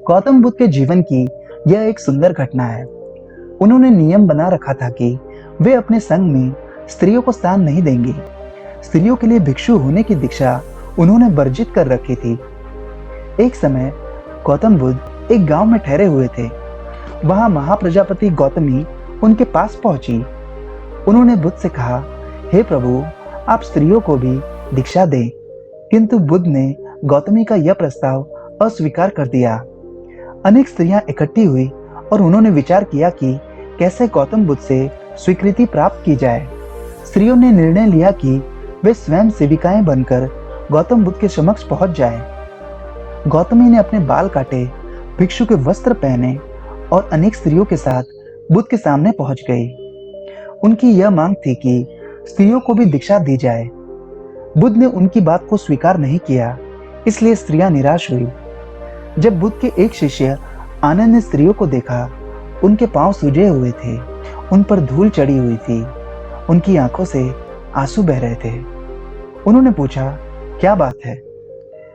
गौतम बुद्ध के जीवन की यह एक सुंदर घटना है। उन्होंने नियम बना रखा था कि वे अपने संघ में स्त्रियों को स्थान नहीं देंगे। स्त्रियों के लिए भिक्षु होने की दीक्षा उन्होंने वर्जित कर रखी थी। एक समय गौतम बुद्ध एक गांव में ठहरे हुए थे। वहां महाप्रजापति गौतमी उनके पास पहुंची। उन्होंने बुद्ध से कहा, हे प्रभु, आप स्त्रियों को भी दीक्षा दें। किंतु बुद्ध ने गौतमी का यह प्रस्ताव अस्वीकार कर दिया। अनेक स्त्रियां इकट्ठी हुई और उन्होंने विचार किया कि कैसे गौतम बुद्ध से स्वीकृति प्राप्त की जाए। स्त्रियों ने निर्णय लिया कि वे स्वयं सेविकाएं बनकर गौतम बुद्ध के समक्ष पहुंच जाएं। गौतमी ने अपने बाल काटे, भिक्षु के वस्त्र पहने और अनेक स्त्रियों के साथ बुद्ध के सामने पहुंच गई। उनकी यह मांग थी कि स्त्रियों को भी दीक्षा दी जाए। बुद्ध ने उनकी बात को स्वीकार नहीं किया, इसलिए स्त्रियां निराश हुई। जब बुद्ध के एक शिष्य आनंद ने स्त्रियों को देखा, उनके पांव सूजे हुए थे, उन पर धूल चढ़ी हुई थी, उनकी आंखों से आंसू बह रहे थे। उन्होंने पूछा, क्या बात है?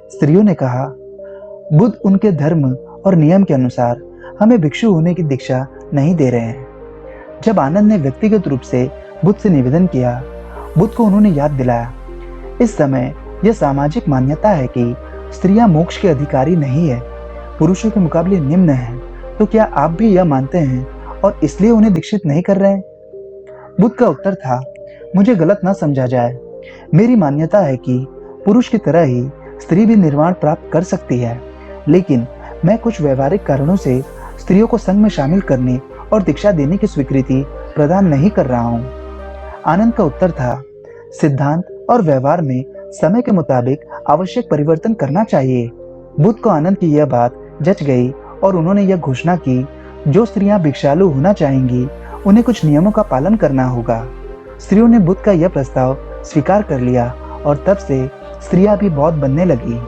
स्त्रियों ने कहा, बुद्ध उनके धर्म और नियम के अनुसार हमें भिक्षु होने की दीक्षा नहीं दे रहे हैं। जब आनंद ने व्यक्तिगत रूप से बुद्ध से निवेदन किया, बुद्ध को उन्होंने याद दिलाया, इस समय यह सामाजिक मान्यता है कि स्त्रियां मोक्ष के अधिकारी नहीं है, पुरुषों के मुकाबले निम्न है। तो क्या आप भी यह मानते हैं और इसलिए उन्हें दीक्षित नहीं कर रहे हैं? बुद्ध का उत्तर था, मुझे गलत ना समझा जाए। मेरी मान्यता है कि पुरुष की तरह ही स्त्री भी निर्वाण प्राप्त कर सकती है, लेकिन मैं कुछ व्यवहारिक कारणों से स्त्रियों को संघ में शामिल करने और दीक्षा देने की स्वीकृति प्रदान नहीं कर रहा हूँ। आनंद का उत्तर था, सिद्धांत और व्यवहार में समय के मुताबिक आवश्यक परिवर्तन करना चाहिए। बुद्ध को आनंद की यह बात जच गई और उन्होंने यह घोषणा की, जो स्त्रियां भिक्षालु होना चाहेंगी उन्हें कुछ नियमों का पालन करना होगा। स्त्रियों ने बुद्ध का यह प्रस्ताव स्वीकार कर लिया और तब से स्त्रियां भी बौद्ध बनने लगी।